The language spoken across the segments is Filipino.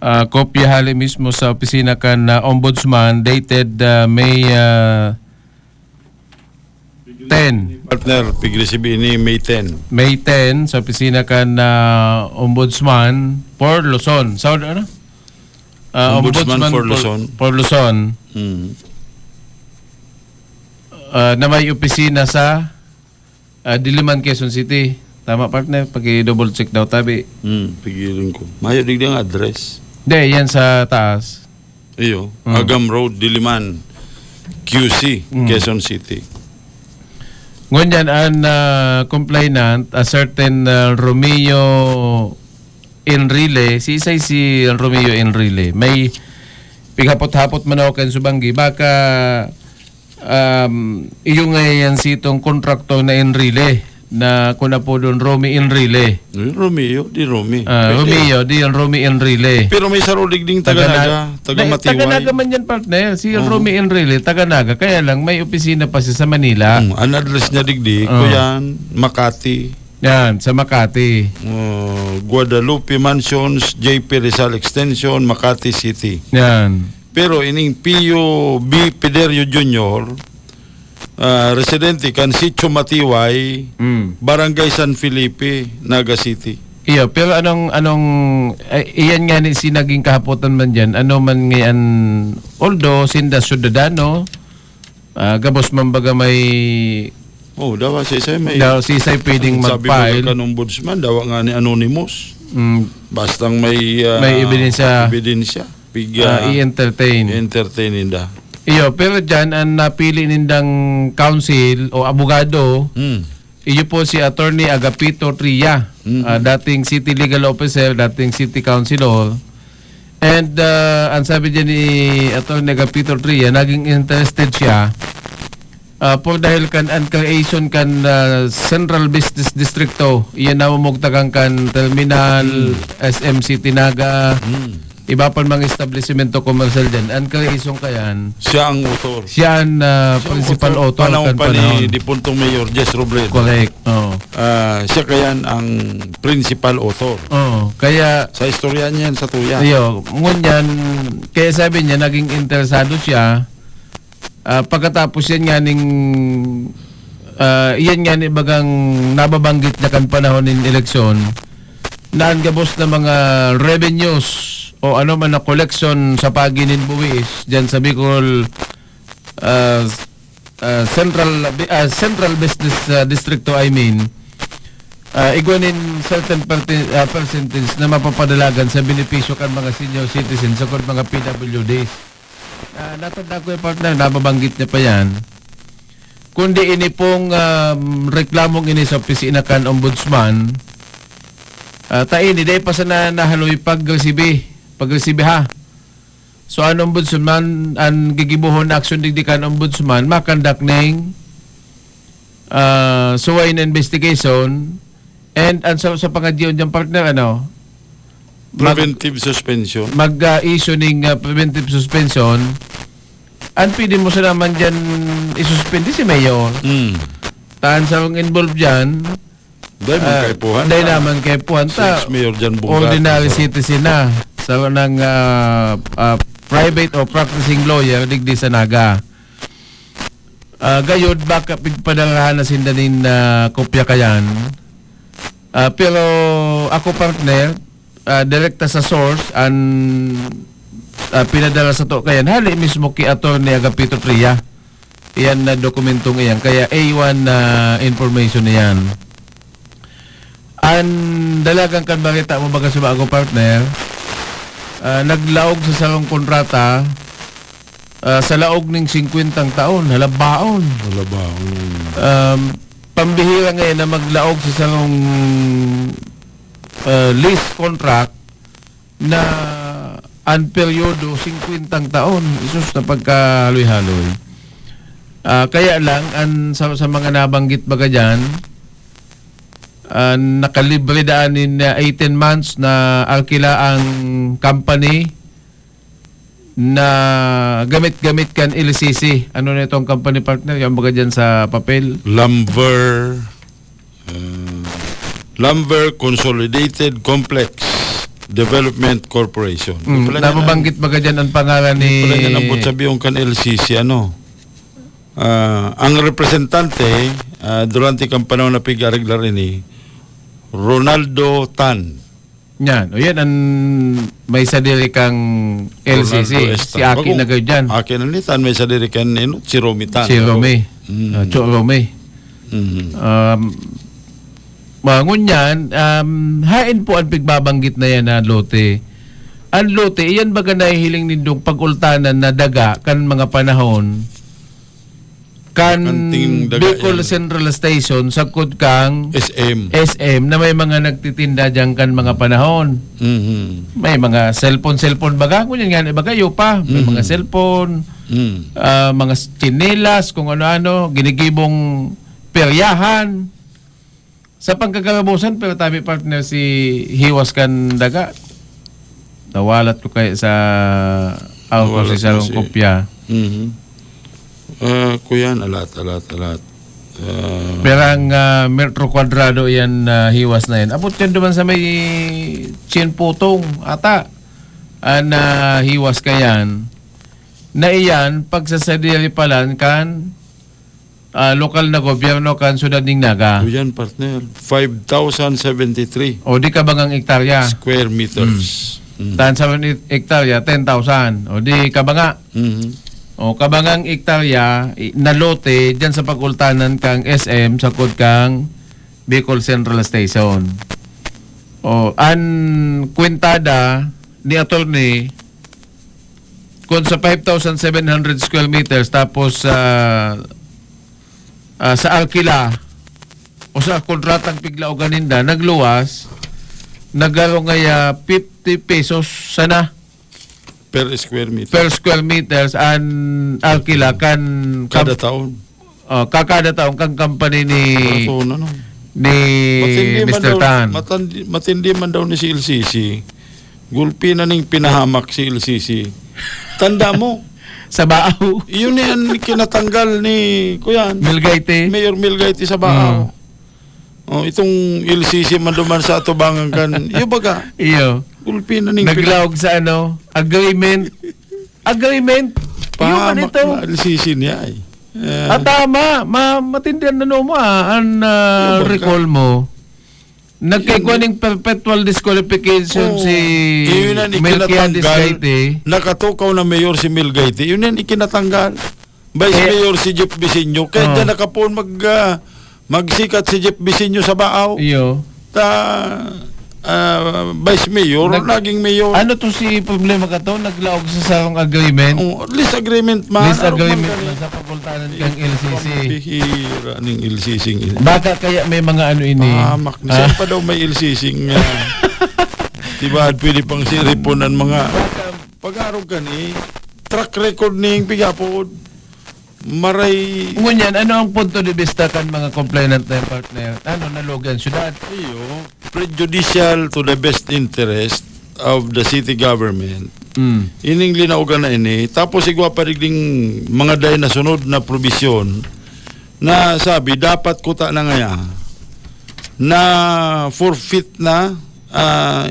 kopya hali mismo sa opisina kan Ombudsman dated May 10. Partner, pag-receive ini May 10. May 10 sa opisina kan Ombudsman for Luzon. Sa ano? Ombudsman for Luzon. For Luzon. Na may opisina sa Diliman, Quezon City. Tama, partner? Paki-double check daw tabi. Pigilan ko. Mayo digdi ang address. Hindi, yan sa taas. Iyo, Agam Road, Diliman, QC, Quezon City. Ngunyan ang complainant, a certain Romeo Enrile, si isay si Romeo Enrile, may pigapot-hapot manawakan subanggi, baka iyo ngayon sitong kontrakto na Enrile, na kuna po doon Romy Enrile. Romeo, di Romy. Romeo, di yung Romy Enrile. Pero may sarulig ding Taga-Naga, taga-Matiway. Taga-Naga man yan, partner. Si Romy Enrile, Taga-Naga. Kaya lang, may opisina pa siya sa Manila. Ang address niya digdi, Kuyan, Makati. Yan, sa Makati. Guadalupe Mansions, JP Rizal Extension, Makati City. Yan. Pero ining Pio B. Pederio Jr., residente kan Sitio Matiway, Barangay San Felipe, Naga City. Iyo, pero anong iyan nga ni sinaging kahapotan man diyan. Ano man ngayon, although sinda Ciudadano, gabos man baga may dawa si Isay may daw si Isay pwedeng mag-file. Sabi ko ombudsman, dawa nga ni Anonymous. Bastang may ebidensya. I-entertain nila. Iyo, pero dyan, ang napili nindang counsel o abogado, iyo po si Attorney Agapito Tria, dating City Legal Officer, dating City Councilor. And ang sabi dyan ni Attorney Agapito Tria, naging interested siya po dahil kan ang creation kan Central Business Districto, iyan na mamugtagang kan terminal, SM City Naga, iba pa mga establishmento commercial dyan. Ang creation kayan, siya ang author. Siya ang principal author. Panahon pa ni Dipuntong Mayor Jess Robredo. Correct. Siya kayan ang principal author. Kaya sa istorya niyan sa tuya. Ngunyan, kaya sabi niya, naging interesado siya. Pagkatapos yan nga yan nga ni bagang nababanggit na kan panahon ng eleksyon, naan gabos na mga revenues o ano man na collection sa paginin buwis dyan sa Bicol Central Business Districto, igwanin certain percentage na mapapadalagan sa benepisyo kan mga senior citizens o mga PWDs. Natanda ko yung partner, nababanggit niya pa yan. Kundi ini pong reklamong ini sa opisina kan Ombudsman, taini day pa sa nahaloy pag-resibe ha. So ang Ombudsman, ang gigibuhon na aksyon digdikan Ombudsman, makandak ng suway na investigation and sa pangadyon diyang partner, preventive suspension. Mag-issue ng preventive suspension. Ang pwede mo sa naman dyan isuspindi si Mayor. Taan sa involved dyan, dahil naman kay Puhan. Ordinary citizen na. Sa ng private o practicing lawyer, digdi sa Naga. Gayod, baka pigpadalahan na sindanin na kopya kayan. Pero ako partner, direkta sa source, pinadala sa to kayan, hali mismo ki Attorney Agapito Tria. Iyan na dokumentong iyan. Kaya A1 na information na yan. Ang dalagang kan balita mo baga sa bago partner, naglaog sa salong kontrata sa laog ng 50 taon, halabaon. Pambihira ngayon na maglaog sa salong lease contract na ang peryodo 50 taon. Isus na pagkahaloy-haloy. Kaya lang sa mga nabanggit baga dyan, nakalibre daanin na 18 months na alkila ang company na gamit-gamit kan LCC. Ano na itong company partner? Yung baga dyan sa papel? Lumber Consolidated Complex Development Corporation. Nababanggit ba ka dyan ang pangalan ni... Pala nga nabot sabi yung kan LCC, ang representante, durante kang panahon na pig-ariglar ini, Ronaldo Tan. Yan. O yan ang may sadiri kang LCC. Ronaldo Esta. Si Aki na kayo dyan. Aki na ni Tan, may sadiri kan si Romy Tan. Si Romy. Cho Romy. Mangun yan, hain po ang pigbabanggit na yan na lote. Ang lote, iyan baga nahihiling nindong pag-ultanan na daga kan mga panahon kan Kanting daga Bicol yan. Central Station sakod kang SM. SM na may mga nagtitinda dyan kan mga panahon. May mga cellphone baga. Kunyan nga, bagayo pa. May mga cellphone, mga chinelas, kung ano-ano, ginigibong peryahan. Sa pangkagabusan, pero tabi partner si Hiwas kan daga. Nawalat ko kaya sa auto si Sarong Kopya. Kuyan, alat. Pero ang metro kwadrado yan hiwas na yan. Abot yan duman sa may Chin Putong ata. Na hiwas ka yan. Na iyan, pagsasadiri palan kan lokal na gobyerno kan Sudad ng Naga. Kuyan, partner. 5,073 O di ka bangang ektarya? square meters. Tan sa ektarya, 10,000. O di ka banga? O kabangang ektarya na lote dyan sa pagultanan kang SM sakod kang Bicol Central Station. O an kwentada ni attorney kung sa 5,700 square meters tapos sa alkila o sa kontratang pigla o ganinda nagluwas nagaro ngaya 50 pesos sana Per square meter. per square meters an alkila kan Kada taon. kakada taong kang company ni Taon, ni Mr. Tan. Matindi man daw ni si LCC. Gulpi na ning pinahamak si LCC. Tanda mo, Sa Baaw. yun yan kinatanggal ni Kuyan. Milgaite. Mayor Milgaiti sa Baaw. Itong LCC man duman sa atubangan kan. Iyo baga, Iyo. gulpi na ning Naglawag sa agreement. Agreement. Iyo man pinahamak ito. na LCC niya ay. Tama. Matindihan na mo an recall mo. Nagkikuha ng perpetual disqualification si Yun yan Melquiades ikinatanggal. Gaite. Nakatukaw na mayor si Milgaiti. Yun yan ikinatanggal. Vice Mayor si Jeff Bisinyo. Kaya dyan nakapon magsikat si Jeff Bisinyo sa Baaw. Iyo. Vice Mayor, naging Mayor. Ano to si problema ka to? Naglawag sa sarong agreement. Lease agreement man. Lease agreement na sa pagultanan kang LCC. Pambihira ng LCC. Baka kaya may mga ano ini. Pahamak. Saan pa daw may LCC nga. Diba, pwede pang siriponan mga. Pag-araw ka ni, track record ning pigapod. Maray. Ngunyan, ano ang punto de vista kan mga complainant na yung partner? Ano, nalogan syudad? Iyo, prejudicial to the best interest of the city government. Ining linaugan na ini. Tapos igwa pa rin mga day na sunod na probisyon na sabi, dapat kuta na ngaya na forfeit na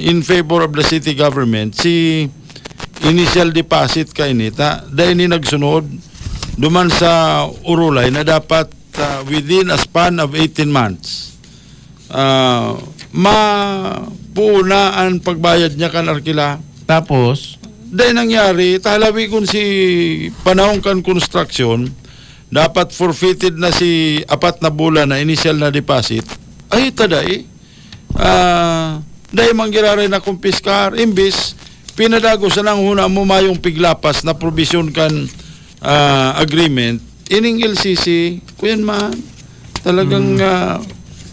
in favor of the city government si initial deposit ka inita. Dahil ni nagsunod duman sa Urulay na dapat within a span of 18 months mapuuna ang pagbayad niya kan arkila. Tapos, Dahil nangyari, talawi kung si panahon kan construction, dapat forfeited na si 4 na bulan na initial na deposit. Ay, taday. Dahil manggirari na kumpiskar, imbis, pinadago sa nang huna mo mayong piglapas na provision kan agreement, ining LCC, kuyan man, talagang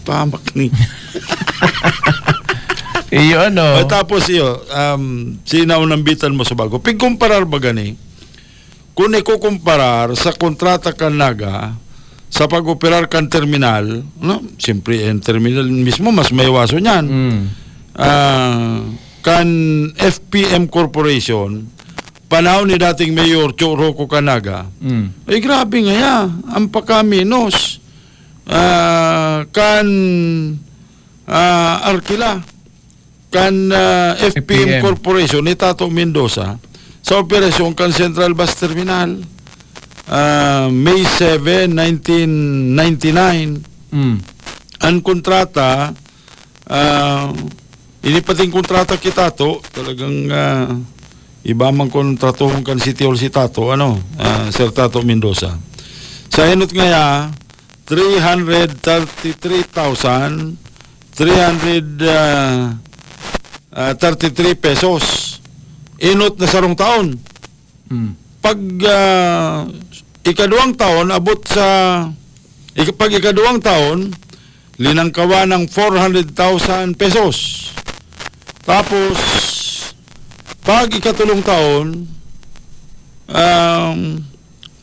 pahamak ni. iyo ano? Tapos iyo, sinaw ng bitan mo sa bago. Pigkumparar ba gani? Kung ikukumparar sa kontrata kan Naga, sa pag-operar kan terminal, siyempre yung terminal mismo, mas may waso niyan. Kan FPM Corporation, panahon ni dating Mayor Rocco Canaga, ay grabe nga ya, ang pakaminos. Kan Arkila, kan FPM FPM. Corporation ni Tato Mendoza sa operasyon kan Central Bus Terminal May 7, 1999. Ang kontrata ini pating kontrata kita to talagang iba man kontrato kan City Hall si Tato Sir Tato Mendoza sa hinot ngaya 333 pesos inot na sarong taon. Pag ikaduwang taon abot sa pag ikaduwang taon linangkawa ng 400,000 pesos. Tapos pag ikatulong taon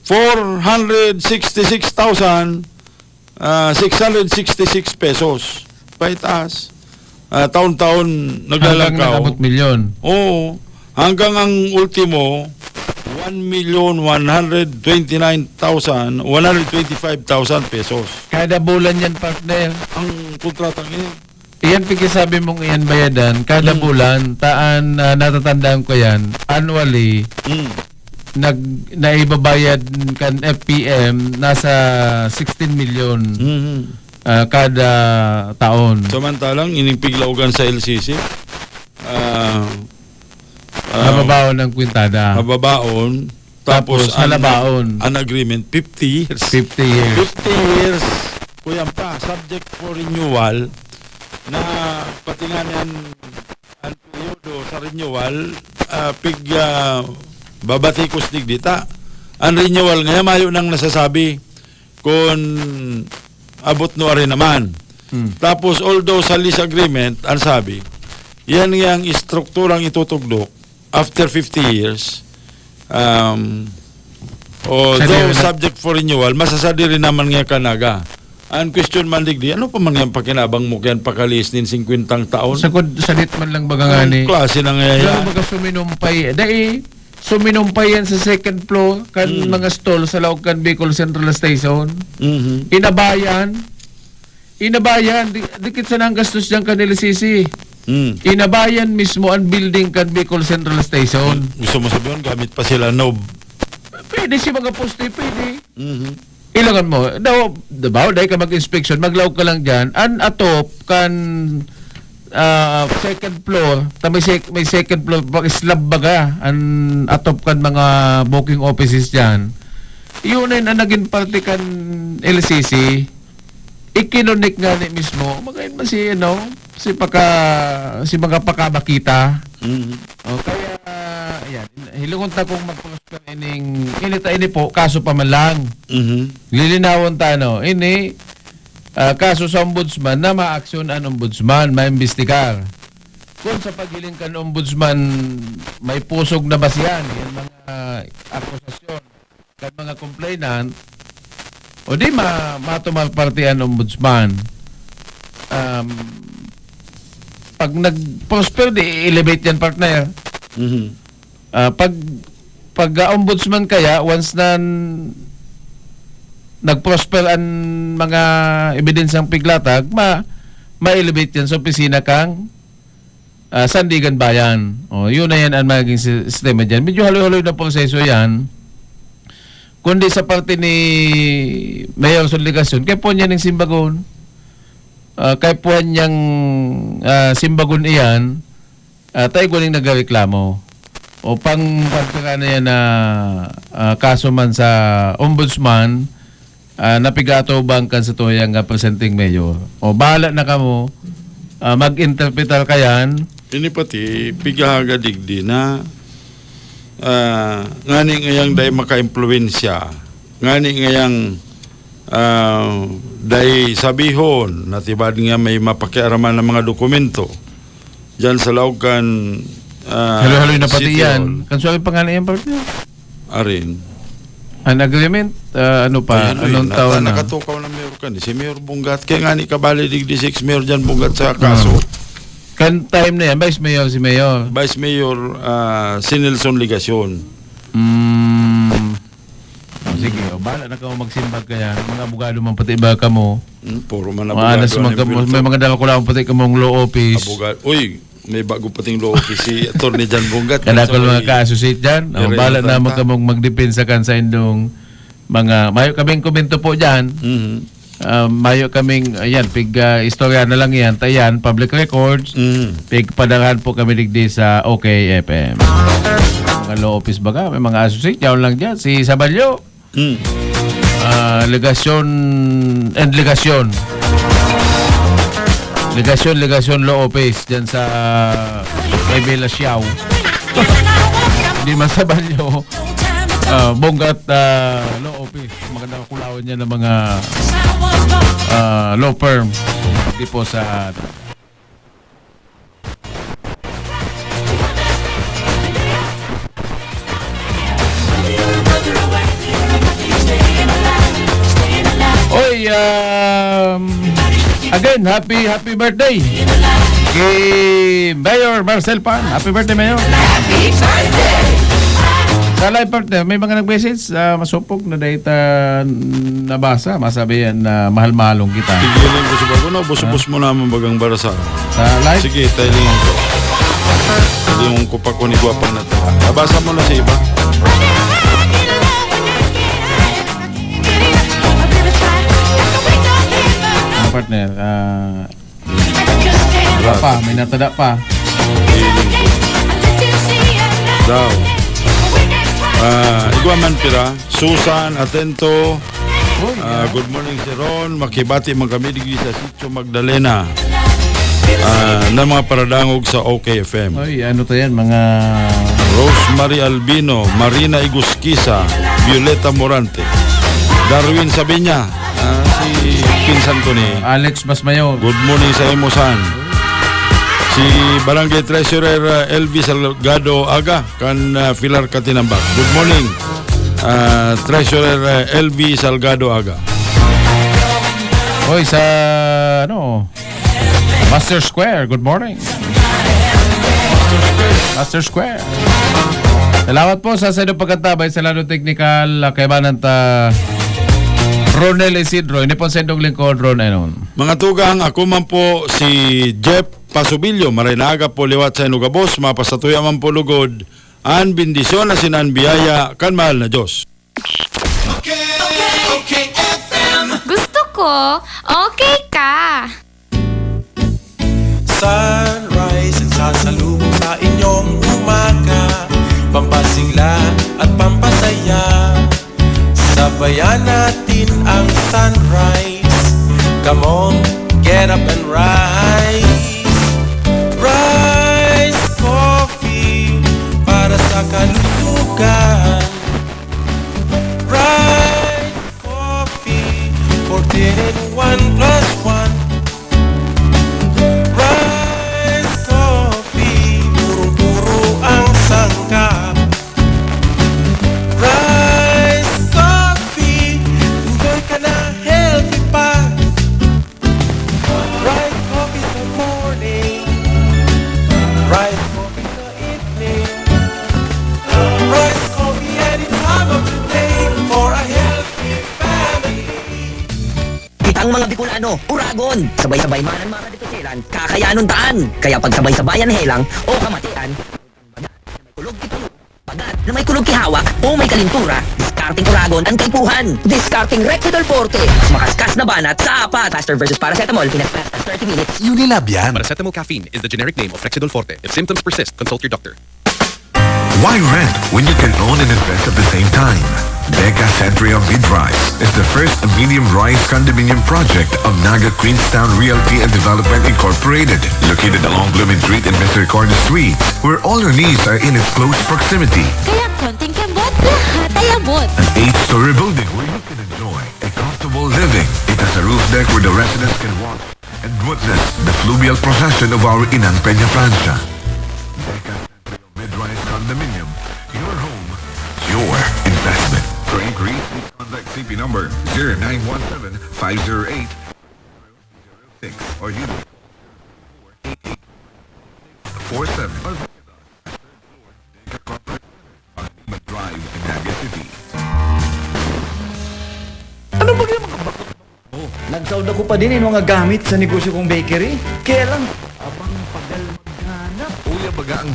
466,666 pesos. Paitaas. Taon-taon Hanggang naglalangkaw. nakabot milyon. Oo. Hanggang ang ultimo 1,129,125,000 pesos. Kada bulan yan, partner. Ang kontratang yun. Iyan sabi mong iyan bayadan, kada bulan, natatandaan ko yan, annually, naibabayad kan FPM, nasa 16 million kada taon. Samantalang, inipiglawagan sa LCC, Nababaon ng kwintada. hababaon, tapos halabaon. an agreement, 50 years. 50 years. 50 years, kuya pa, subject for renewal, na patingan yan ang periodo sa renewal, babatikos digdita. Ang renewal ngayon, mayo nang nasasabi kung abot no rin naman. Tapos, although sa lease agreement, ang sabi, yan yung strukturang itutugdok after 50 years, although subject for renewal, masasadi rin naman nga kanaga. Ang question man digdi, ano pa man yung pakinabang mo kaya pakalis nin 50 taon? Salit man lang baga nga ni. Anong klase na nga yan? Baga suminumpay. Dahil suminumpay yan sa second floor kan mga stall sa loob kan Bicol Central Station. Inabayan. Dikit sa nang gastos dyan kan LCC. Inabayan mismo ang building kan Bicol Central Station. Gusto mo sabihin, gamit pa sila nob. Pwede si mga poste, pwede. Ilangan mo. Diba, dahil ka mag-inspection, maglaog ka lang dyan. An atop kan second floor, may second floor, slab baga, an atop kan mga booking offices dyan. Yun ay naging parte kan LCC. Ikinunik nga ni mismo. Magayon ba si mga pakabakita. Kaya, ayan, hilungon ta kung mag-prosper ini po, kaso pa man lang. Lilinawon ta, kaso sa ombudsman na ma-aksyon ang ombudsman, maimbestigar. Kung sa pagiling kan ombudsman, may pusog na basihan, yan mga akusasyon, kan mga complainant, o di matumalparti ang ombudsman. Pag nag-prosper, i-elevate yan, partner. Pag ombudsman kaya, once na nag-prosper ang mga ebidensyang piglatag, ma-elevate yan sa opisina kang Sandigan Bayan. Yun na yan ang magiging sistema dyan. Medyo haloy-haloy na proseso yan. Kundi sa parte ni Mayor Soligasyon, kaya po niya ng Simbagon, kaya po niyang Simbagon iyan, tayo guling nagreklamo. O pagkaka na yan na kaso man sa ombudsman, napigato bangkan sa tuyang presenting mayor. O bahala na kamo, mag-interpretar kayan. Ini pati, pigahaga digdi na ngani ngayang day maka-impluensya, ngani ngayang day sabihon, natibad nga may mapakiaraman ng mga dokumento dyan sa laukan halo-haloy na pati yan. Kansuali pangalan yan, partner? Arin. An agreement? Ano pa? Anong taon na? Nakatukaw na mayor ka. Si Mayor Bungat. Kaya nga ni Kabali Digdi 6 Mayor dyan Bungat sa kaso. Kan time na yan, Vice Mayor si Mayor. Vice Mayor si Nelson Ligasyon. Sige, bahala na ka magsimbag kaya. Mga abogado man pati iba ka mo. Puro man abogado. May mga dala ko lang pati ka mong law office. Abogado. Uy, may bago pating law office si Atty. Jan Bungat. Kana ko mga ka-associate dyan. Ang bala na mo kamong magdepensa kan sa indong mga, mayo kaming komento po dyan. Mayo kaming, ayan, istorya na lang yan, tayan, public records, padagan po kami digdi sa OKFM. Mga law office baga, may mga associate, yaw lang dyan, si Sabalyo. Legasyon and legasyon. Legasyon law office dyan sa may Bela Siaw. Hindi man Sabalyo. Bonggat law office. Magandang kulawan niya ng mga law firm. Hindi po sa Oy, again, happy birthday kay Mayor Marcel Pan. Happy birthday, Mayor. Happy birthday! Sa live partner, may mga nag-message, masupok na data nabasa. Masabi yan na mahal-mahalong kita. Tigilin ko sa bago na, bus-bus mo naman bagang barasa. Sa live? Sige, tailingan ko. Tailingan ko pa ko ni Guwapang na ito. Nabasa mo na sa iba. Mga partner, wala pa, may natada pa. Tailing ko. Daw. Iguaman pira, Susan, Atento. Good morning si Ron. Makibati man kami digdi sa Sitio Magdalena. Na mga paradangog sa OKFM. Oy, ano to yan, mga Rosemary Albino, Marina Iguskisa, Violeta Morante, Darwin Sabinya, si pinsan ko ni Alex Basmayo. Good morning sa Emosan. Si Barangay Treasurer Elvis Salgado Aga kan Pilar Katinambak. Good morning, Treasurer Elvis Salgado Aga. Oy, sa Master Square, good morning. Master Square. Salamat po sa inyong pagkatabay sa lalo technical kaibanan ta Ronel Isidro. Hindi po sa inyong lingkod, Ron. Mga tugang, ako man po si Jeff Pasubilyo. Maray na aga po liwat sa inugabos. Mapasatuya man po lugod. An bindisyon na sinan biyaya kan mahal na Diyos. Okay, FM. Gusto ko, okay ka. Sunrise ang sasalubong sa inyong umaga, pampasigla at pampasaya. Sabayan natin ang sunrise. Come on, get up and rise. Rise Coffee para sa kalusugan. Rise Coffee for 10 in 1 plus 1. Rise Coffee, purong-puro ang sangkap. Rise Coffee, enjoy ka na healthy pa. Rise Coffee sa morning, Rise Coffee sa evening, Rise Coffee any time of the day for a healthy family. Kitang mga Bicolano, Uragon, sabay-sabay manan mga kaditusiran, kakayanon taan. Kaya pag sabay-sabayan helang o kamatian, bagat na may kulog kipulo, bagat na may kulog kihawak o may kalintura, discarding Uragon ang kaipuhan. Discarding Rexidol Forte, mas makaskas na banat sa apat. Faster versus paracetamol, pinag-fast as 30 minutes. Unilab yan. Paracetamol caffeine is the generic name of Rexidol Forte. If symptoms persist, consult your doctor. Why rent when you can own and invest at the same time? Deca Century of Mid-Rise is the first medium-rise condominium project of Naga Queenstown Realty and Development Incorporated, located along Blooming Street and Mr. Corner Street, where all your needs are in its close proximity. Kaya konting kembot, lahat ay abot. An 8-story building where you can enjoy a comfortable living. It has a roof deck where the residents can watch and witness the fluvial procession of our Inang Peña Francia. Deca Century of Mid-Rise Condominium, your home, your investment. For inquiries, please contact CP number 0917-508-06 or you 47 Drive in Naga City. Nagsaud ako pa din yung mga gamit sa negosyo kong bakery. Kaya lang, abang pagal magkano.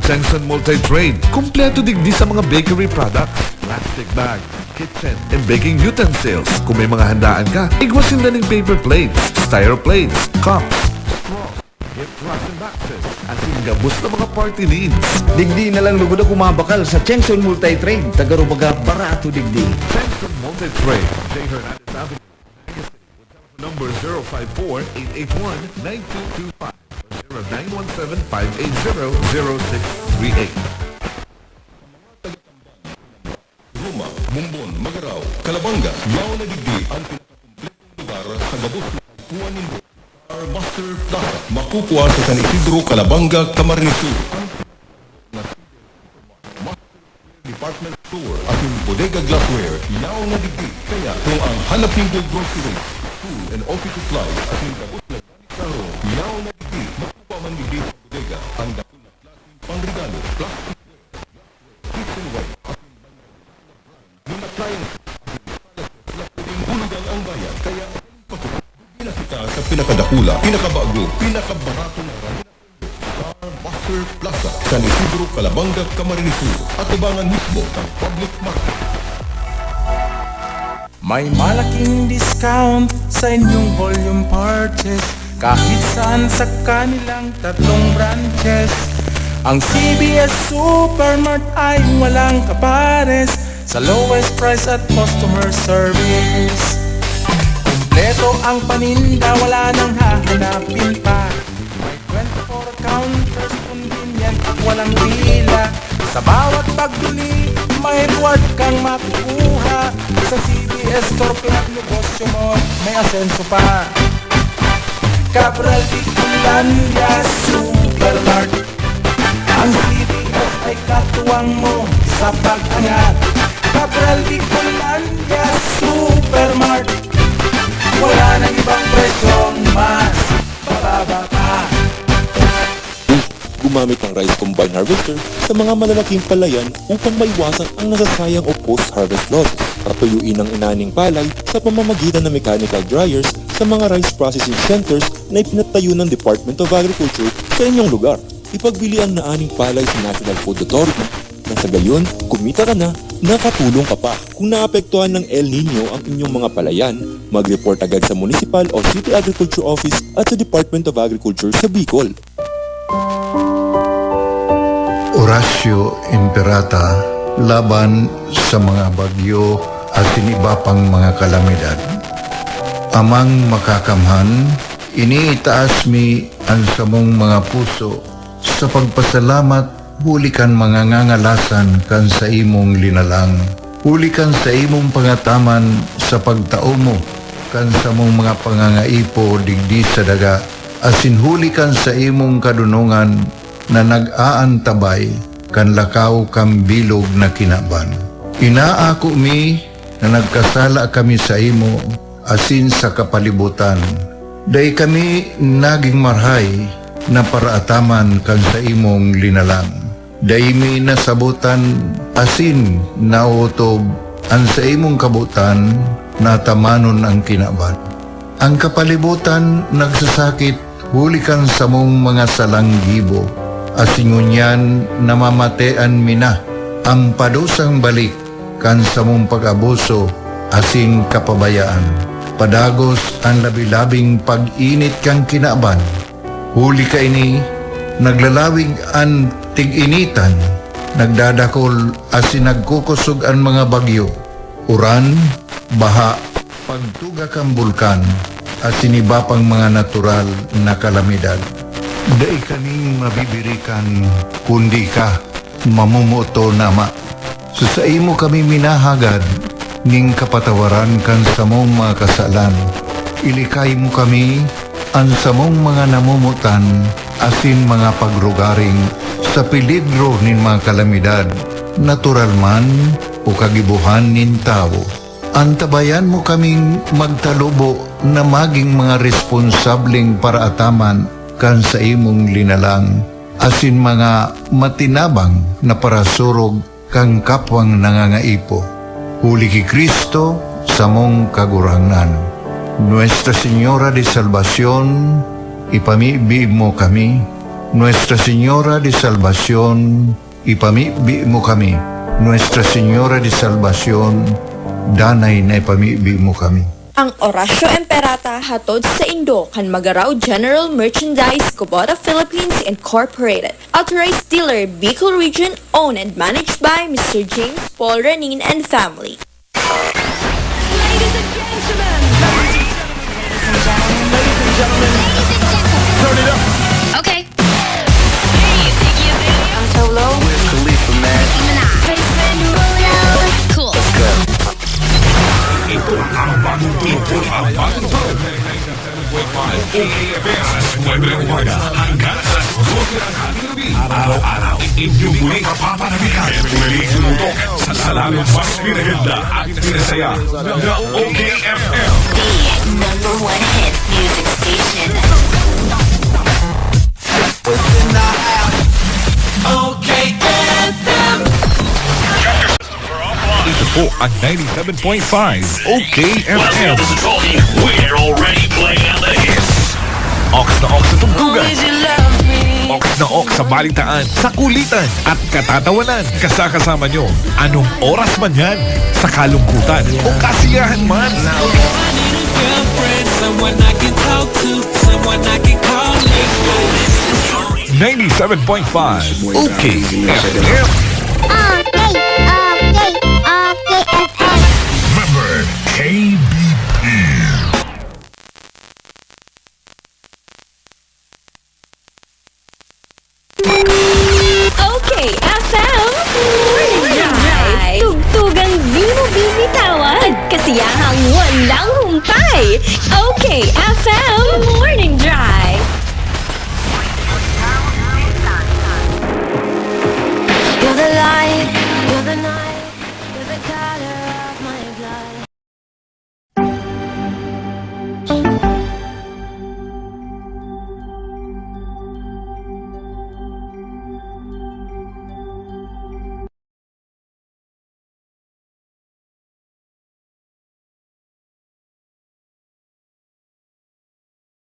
Jensen Multi-Trade. Kompleto digdi sa mga bakery products, plastic bag, kitchen, and baking utensils. Kung may mga handaan ka, igwasin na ng paper plates, styro plates, cups, straws, gift wraps and boxes, at gabos na mga party needs. Digdi na lang lugod ako mabakal sa Chengson Multi-Trade. Tagarubaga barato digdi. Jensen Multi-Trade, J. Hernandez Avenue, number 054-881-9225 or 0917-580-0638. Ruma, Mumbon, Magaraw, Calabanga, yaw na digdi ang pinakakumpletong lugar sa gabos na kuha nindo. Star Master Plaza, makukuha sa San Isidro, Calabanga, Camarines Sur. Department Store at yung Bodega Glassware, yaw na digdi. Kaya kung ang hanap nindo groceries, food and office supplies at yung gabos na karo, yaw na digdi. Makukuha man digdi sa bodega ang dako na klaseng pangregalo, plastic kitchenware at yung yung appliances hulugan ang bayan. Kaya patuloy na kita sa pinakadakula, pinakabago, pinakabarato na Star Master Plaza, San Isidro, Calabanga, Camarines Sur at tubangan mismo ng public market. May malaking discount sa inyong volume purchase kahit saan sa kanilang 3 branches. Ang CBS Supermart ay walang kapares sa lowest price at customer service. Kumpleto ang paninda, wala nang hahanapin pa. May 24 counters, convenient at walang pila. Sa bawat pagbili, may reward kang makukuha. Sa CBS Store pinagnegosyo mo, may asenso pa. Cabral de Finlandia Supermart. Ang CBS ay katuwang mo sa pag-angat. Cabral de Finlandia Supermart. Wala nang ibang presyong mas bababa pa. Gumamit ng rice combine harvester sa mga malalaking palayan upang maiwasan ang nasasayang o post-harvest losses. Patuyuin ang inaning palay sa pamamagitan ng mechanical dryers sa mga rice processing centers na ipinatayo ng Department of Agriculture sa inyong lugar. Ipagbili ang naaning palay sa National Food Authority nang sa gayon, kumita ka na, nakatulong ka pa. Kung naapektuhan ng El Nino ang inyong mga palayan, mag-report agad sa Municipal o City Agriculture Office at sa Department of Agriculture sa Bicol. Horacio Imperata laban sa mga bagyo at iba pang mga kalamidad. Amang makakamhan, iniitaas mi ang samong mga puso sa pagpasalamat, hulikan mga ngangalasan kan sa imong linalang. Hulikan sa imong pangataman sa pagtao mo kan sa mong mga pangangaipo digdi sa daga, asin hulikan sa imong kadunungan na nag-aantabay kan lakaw kang bilog na kinaban. Inaako mi na nagkasala kami sa imo asin sa kapalibutan. Day kami naging marhay na paraataman kan sa imong linalang. Day mi nasabutan asin nautob ang sa imong kabutan na tamanon ang kinaban. Ang kapalibutan nagsasakit, hulikan sa mong mga salanggibo. Asingunyan namamatean mina ang padusang balik kan sa mong pag-abuso asin kapabayaan. Padagos ang labi-labing pag-init kang kinaban. Huli ka ini, naglalawig ang tig-initan, nagdadakol asin nagkukusog ang mga bagyo. Uran, baha, pagtuga kang bulkan, asin iba pang mga natural na kalamidad. Dai kaning mabibirikan kundi ka mamumuto nama. Sa imo kami minahagad ning kapatawaran kan sa mong mga kasalan. Ilikay mo kami ang sa mong mga namumutan asin mga pagrugaring sa peligro nin mga kalamidad, natural man o kagibuhan nin tao. Antabayan mo kaming magtalubo na maging mga responsableng paraataman kan sa imong linalang, asin mga matinabang na parasurog kang kapwang nangangaipo. Huli ki Kristo sa mong kagurangnan. Nuestra Señora de Salvación, ipamibi mo kami, Nuestra Señora de Salvación, ipamibi mo kami. Nuestra Señora de Salvación, danay na ipamibi mo kami. Ang Orasyo Emperata hatod sa Indo kan Magaraw General Merchandise Kubota Philippines Incorporated. Authorized dealer Bicol Region, owned and managed by Mr. James Paul Renin and family. Okay. I'm Tolo. Cool. Ito ang bagong AAFS 9 umaga hanggang sa 12 ng hating gabi. Araw-araw, inyong muling kapapanamikan. Tuloy-tumutok sa salamang mas pinaganda at pinasaya na OKFM. The #1 hit music station. Ito po ang 97.5 OKFM. We're already playing the hits. Ox na ox sa tugtugan. Ox na ox sa balitaan, sa kulitan at katatawanan. Kasakasama nyo, anong oras man yan, sa kalungkutan o kasiyahan man. Someone I can talk to, someone I can call. 97.5 OKFM. Member KBP. Okay, FM. Right. Tugtugang di mo binitawan. Kasiyahang walang humpay. Okay, FM. Morning Drive. You're the light